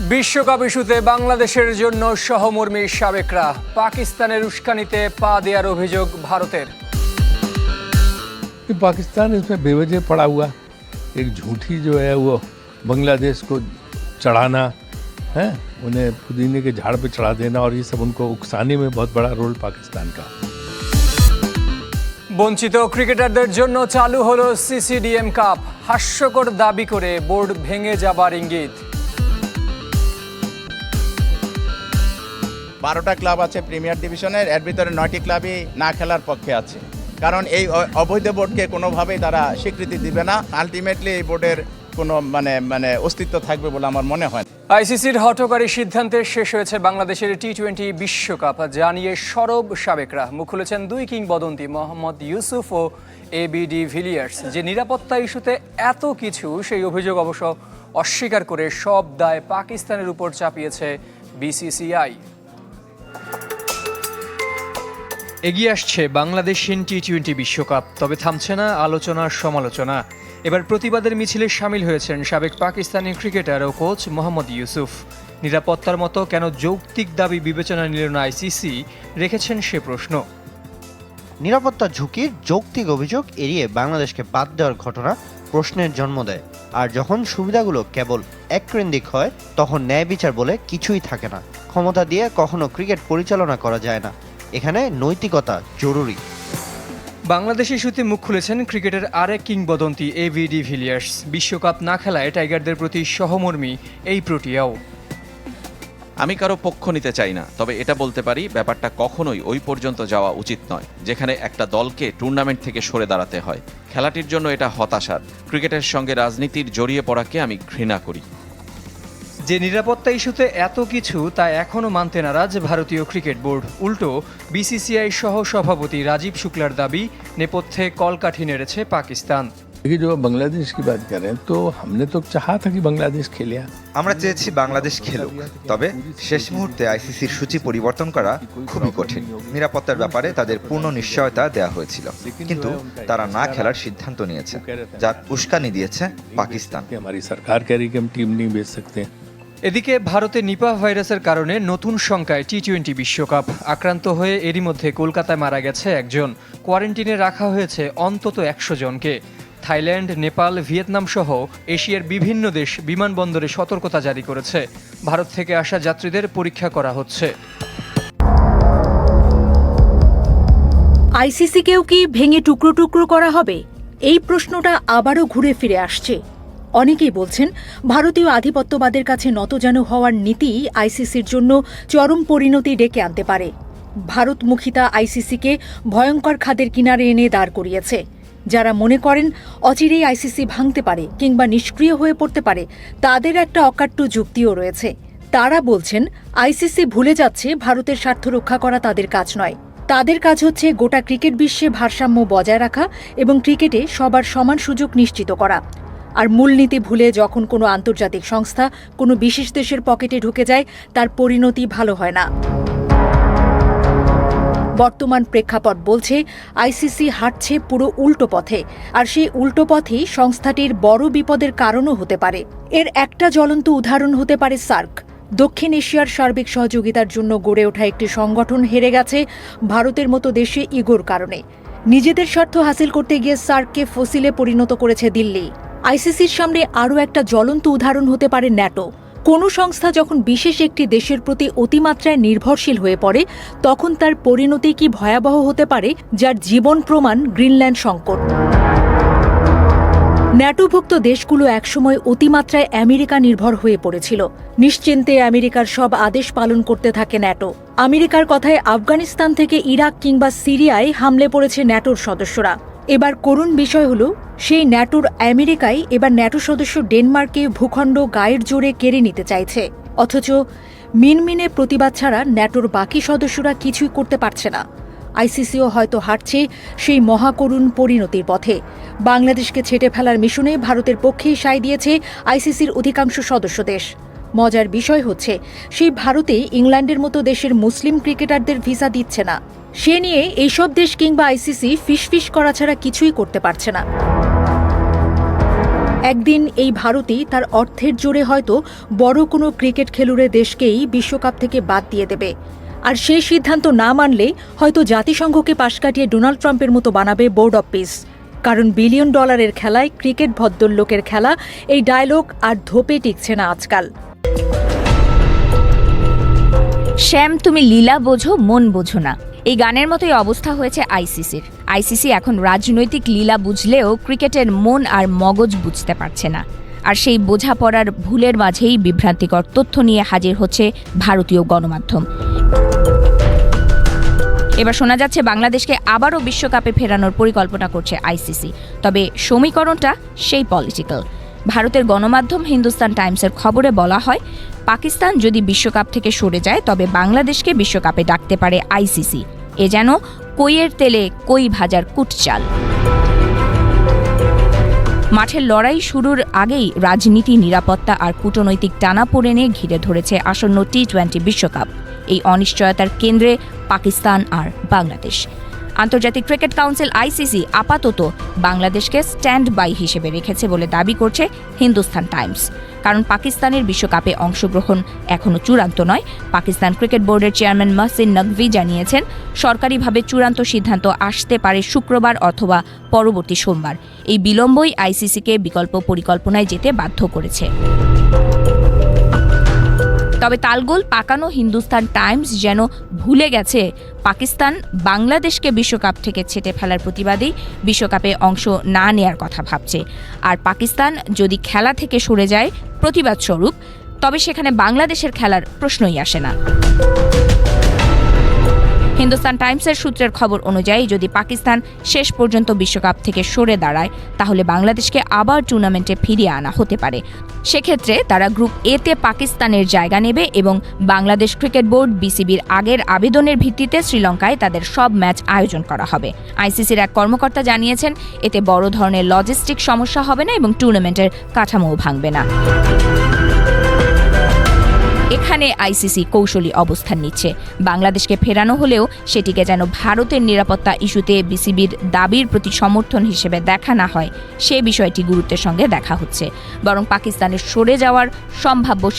বিশ্বকাপ ইস্যুতে বাংলাদেশের জন্য সহমর্মী সাবেকরা, পাকিস্তানের উস্কানিতে পা দেওয়ার অভিযোগ ভারতের। पाकिस्तान इसमें बेवजह पड़ा हुआ, एक झूठी जो है वो बांग्लादेश को चढ़ाना है, उन्हें पुदीने के झाड़ पे चढ़ा देना और ये सब उनको उकसाने में बहुत बड़ा रोल पाकिस्तान का। বঞ্চিত ক্রিকেটারদের জন্য চালু হলো সিসিডিএম কাপ, হাস্যকর দাবি করে বোর্ড ভেঙে যাবার ইঙ্গিত। 12টা ক্লাব আছে প্রিমিয়ার ডিভিশনের, এর ভিতরে 9টি ক্লাবই না খেলার পক্ষে আছে, কারণ এই অবৈধ বোর্ডকে কোনোভাবেই তারা স্বীকৃতি দিবে না। আলটিমেটলি এই বোর্ডের কোনো মানে অস্তিত্ব থাকবে বলে আমার মনে হয়। আইসিসির হঠকারী সিদ্ধান্তে শেষ হয়েছে বাংলাদেশের টি-20 বিশ্বকাপ, যা নিয়ে সরব সাবেকরা। মুখ খুলেছেন দুই কিংবদন্তি মোহাম্মদ ইউসুফ ও এবি ডি ভিলিয়ার্স। যে নিরাপত্তা ইস্যুতে এত কিছু, সেই অভিযোগ অবশ্য অস্বীকার করে সব দায় পাকিস্তানের উপর চাপিয়েছে বিসিসিআই। এগিয়ে আসছে বাংলাদেশিন টি-20 বিশ্বকাপ, তবে থামছে না আলোচনার সমালোচনা। এবার প্রতিবাদের মিছিলে সামিল হয়েছেন সাবেক পাকিস্তানি ক্রিকেটার ও কোচ মোহাম্মদ ইউসুফ। নিরাপত্তার মতো কেন যৌক্তিক দাবি বিবেচনা নিল না আইসিসি, রেখেছেন সে প্রশ্ন। নিরাপত্তা ঝুঁকির যৌক্তিক অভিযোগ এড়িয়ে বাংলাদেশকে বাদ দেওয়ার ঘটনা প্রশ্নের জন্ম দেয়। আর যখন সুবিধাগুলো কেবল এককেন্দ্রিক হয়, তখন ন্যায় বিচার বলে কিছুই থাকে না। ক্ষমতা দিয়ে কখনো ক্রিকেট পরিচালনা করা যায় না, এখানে নৈতিকতা জরুরি। বাংলাদেশ ইস্যুতে মুখ খুলেছেন ক্রিকেটের আরেক কিংবদন্তি এবি ডি ভিলিয়ার্স। বিশ্বকাপ না খেলায় টাইগারদের প্রতি সহমর্মী এই প্রোটিয়াও। আমি কারো পক্ষ নিতে চাই না, তবে এটা বলতে পারি ব্যাপারটা কখনোই ওই পর্যন্ত যাওয়া উচিত নয়, যেখানে একটা দলকে টুর্নামেন্ট থেকে সরে দাঁড়াতে হয়। খেলাটির জন্য এটা হতাশার। ক্রিকেটের সঙ্গে রাজনীতির জড়িয়ে পড়াকে আমি ঘৃণা করি। যে নিরাপত্তা ইস্যুতে এত কিছু, তা এখনও মানতে নারাজ ভারতীয় ক্রিকেট বোর্ড। উল্টো বিসিসিআই সহ সভাপতি রাজীব শুক্লার দাবি, নেপথ্যে কলকাঠি নেড়েছে পাকিস্তান। देखिए, जो बांग्लादेश की बात कर रहे हैं, तो हमने तो चाहा था कि बांग्लादेश खेले। আমরা চেয়েছি বাংলাদেশ খেলুক, তবে শেষ মুহূর্তে আইসিসির সূচি পরিবর্তন করা খুবই কঠিন। নিরাপত্তার ব্যাপারে তাদের পূর্ণ নিশ্চয়তা দেওয়া হয়েছিল, কিন্তু তারা না খেলার সিদ্ধান্ত নিয়েছে, যার উস্কানি দিয়েছে পাকিস্তান। हमारी सरकार कह रही कि हम टीम नहीं भेज सकते। এদিকে ভারতে নিপাহ ভাইরাসের কারণে নতুন সংখ্যায় টি-20 বিশ্বকাপ। আক্রান্ত হয়ে এরই মধ্যে কলকাতায় মারা গেছে একজন। কোয়ারেন্টিনে রাখা হয়েছে অন্তত 100 জনকে। থাইল্যান্ড, নেপাল, ভিয়েতনাম সহ এশিয়ার বিভিন্ন দেশ বিমানবন্দরে সতর্কতা জারি করেছে। ভারত থেকে আসা যাত্রীদের পরীক্ষা করা হচ্ছে। আইসিসিকেও কি ভেঙে টুকরো টুকরো করা হবে? এই প্রশ্নটা আবারও ঘুরে ফিরে আসছে। অনেকেই বলছেন, ভারতীয় আধিপত্যবাদের কাছে নতজানু হওয়ার নীতি আইসিসির জন্য চরম পরিণতি ডেকে আনতে পারে। ভারতমুখিতা আইসিসিকে ভয়ঙ্কর খাদের কিনারে এনে দাঁড় করিয়েছে। যারা মনে করেন অচিরেই আইসিসি ভাঙতে পারে কিংবা নিষ্ক্রিয় হয়ে পড়তে পারে, তাদের একটা অকাট্য যুক্তিও রয়েছে। তারা বলছেন, আইসিসি ভুলে যাচ্ছে ভারতের স্বার্থ রক্ষা করা তাদের কাজ নয়। তাদের কাজ হচ্ছে গোটা ক্রিকেট বিশ্বে ভারসাম্য বজায় রাখা এবং ক্রিকেটে সবার সমান সুযোগ নিশ্চিত করা। আর মূলনীতি ভুলে যখন কোনো আন্তর্জাতিক সংস্থা কোনো বিশেষ দেশের পকেটে ঢুকে যায়, তার পরিণতি ভালো হয় না। বর্তমান প্রেক্ষাপট বলছে, আইসিসি হাঁটছে পুরো উল্টো পথে, আর সেই উল্টো পথেই সংস্থাটির বড় বিপদের কারণও হতে পারে। এর একটা জ্বলন্ত উদাহরণ হতে পারে সার্ক। দক্ষিণ এশিয়ার সার্বিক সহযোগিতার জন্য গড়ে ওঠা একটি সংগঠন হেরে গেছে ভারতের মতো দেশে ইগোর কারণে। নিজেদের স্বার্থ হাসিল করতে গিয়ে সার্ককে ফসিলে পরিণত করেছে দিল্লি। আইসিসির সামনে আরও একটা জ্বলন্ত উদাহরণ হতে পারে ন্যাটো। কোনো সংস্থা যখন বিশেষ একটি দেশের প্রতি অতিমাত্রায় নির্ভরশীল হয়ে পড়ে, তখন তার পরিণতি কি ভয়াবহ হতে পারে, যার জীবন প্রমাণ গ্রিনল্যান্ড সংকট। ন্যাটোভুক্ত দেশগুলো একসময় অতিমাত্রায় আমেরিকা নির্ভর হয়ে পড়েছিল। নিশ্চিন্তে আমেরিকার সব আদেশ পালন করতে থাকে ন্যাটো। আমেরিকার কথায় আফগানিস্তান থেকে ইরাক কিংবা সিরিয়ায় হামলে পড়েছে ন্যাটোর সদস্যরা। এবার করুণ বিষয় হল, সেই ন্যাটোর আমেরিকাই এবার ন্যাটো সদস্য ডেনমার্কে ভূখণ্ড গায়ের জোরে কেড়ে নিতে চাইছে। অথচ মিনমিনে প্রতিবাদ ছাড়া ন্যাটোর বাকি সদস্যরা কিছুই করতে পারছে না। আইসিসিও হয়তো হাঁটছে সেই মহাকরুণ পরিণতির পথে। বাংলাদেশকে ছেঁটে ফেলার মিশনে ভারতের পক্ষেই সায় দিয়েছে আইসিসির অধিকাংশ সদস্য দেশ। মজার বিষয় হচ্ছে, সেই ভারতে ইংল্যান্ডের মতো দেশের মুসলিম ক্রিকেটারদের ভিসা দিচ্ছে না। সে নিয়ে এইসব দেশ কিংবা আইসিসি ফিসফিস করা ছাড়া কিছুই করতে পারছে না। একদিন এই ভারতই তার অর্থের জোরে হয়তো বড় কোনো ক্রিকেট খেলুড়ে দেশকেই বিশ্বকাপ থেকে বাদ দিয়ে দেবে। আর সেই সিদ্ধান্ত না মানলে হয়তো জাতিসংঘকে পাশ কাটিয়ে ডোনাল্ড ট্রাম্পের মতো বানাবে বোর্ড অব পিস। কারণ বিলিয়ন ডলারের খেলায় ক্রিকেট ভদ্রলোকের খেলা, এই ডায়লগ আর ধোপে টিকছে না আজকাল। শ্যাম, তুমি লীলা বোঝো, মন বোঝো না, এই গানের মতোই অবস্থা হয়েছে আইসিসির। আইসিসি এখন রাজনৈতিক লীলা বুঝলেও ক্রিকেটের মন আর মগজ বুঝতে পারছে না। আর সেই বোঝাপড়ার ভুলের মাঝেই বিভ্রান্তিকর তথ্য নিয়ে হাজির হচ্ছে ভারতীয় গণমাধ্যম। এবার শোনা যাচ্ছে বাংলাদেশকে আবারও বিশ্বকাপে ফেরানোর পরিকল্পনা করছে আইসিসি, তবে সমীকরণটা সেই পলিটিক্যাল। ভারতের গণমাধ্যম হিন্দুস্তান টাইমসের খবরে বলা হয়, পাকিস্তান যদি বিশ্বকাপ থেকে সরে যায় তবে বাংলাদেশকে বিশ্বকাপে ডাকতে পারে আইসিসি। এ যেন কইয়ের তেলে কই ভাজার কুটচাল। মাঠের লড়াই শুরুর আগেই রাজনীতি, নিরাপত্তা আর কূটনৈতিক টানাপোড়েনে ঘিরে ধরেছে আসন্ন টি-20 বিশ্বকাপ। এই অনিশ্চয়তার কেন্দ্রে পাকিস্তান আর বাংলাদেশ। আন্তর্জাতিক ক্রিকেট কাউন্সিল আইসিসি আপাতত বাংলাদেশকে স্ট্যান্ড বাই হিসেবে রেখেছে বলে দাবি করছে হিন্দুস্তান টাইমস। কারণ পাকিস্তানের বিশ্বকাপে অংশগ্রহণ এখনও চূড়ান্ত নয়। পাকিস্তান ক্রিকেট বোর্ডের চেয়ারম্যান মহসিন নকভি জানিয়েছেন, সরকারিভাবে চূড়ান্ত সিদ্ধান্ত আসতে পারে শুক্রবার অথবা পরবর্তী সোমবার। এই বিলম্বই আইসিসিকে বিকল্প পরিকল্পনায় যেতে বাধ্য করেছে। তবে তালগোল পাকানো হিন্দুস্তান টাইমস যেন ভুলে গেছে পাকিস্তান বাংলাদেশকে বিশ্বকাপ থেকে ছেঁটে ফেলার প্রতিবাদেই বিশ্বকাপে অংশ না নেয়ার কথা ভাবছে। আর পাকিস্তান যদি খেলা থেকে সরে যায় প্রতিবাদ স্বরূপ, তবে সেখানে বাংলাদেশের খেলার প্রশ্নই আসে না। হিন্দুস্তান টাইমসের সূত্রের খবর অনুযায়ী যদি পাকিস্তান শেষ পর্যন্ত বিশ্বকাপ থেকে সরে দাঁড়ায় তাহলে বাংলাদেশকে আবার টুর্নামেন্টে ফিরিয়ে আনা হতে পারে। সেক্ষেত্রে তারা গ্রুপ এতে পাকিস্তানের জায়গা নেবে এবং বাংলাদেশ ক্রিকেট বোর্ড বিসিবির আগের আবেদনের ভিত্তিতে শ্রীলঙ্কায় তাদের সব ম্যাচ আয়োজন করা হবে। আইসিসির এক কর্মকর্তা জানিয়েছেন, এতে বড় ধরনের লজিস্টিক সমস্যা হবে না এবং টুর্নামেন্টের কাঠামোও ভাঙবে না। এখানে আইসিসি কৌশলী অবস্থান নিচ্ছে। বাংলাদেশকে ফেরানো হলেও সেটিকে যেন ভারতের নিরাপত্তা ইস্যুতে বিসিবির দাবির প্রতি সমর্থন হিসেবে দেখা না হয়, সে বিষয়টি গুরুত্বের সঙ্গে দেখা হচ্ছে। বরং পাকিস্তানের সরে যাওয়ার সম্ভাব্য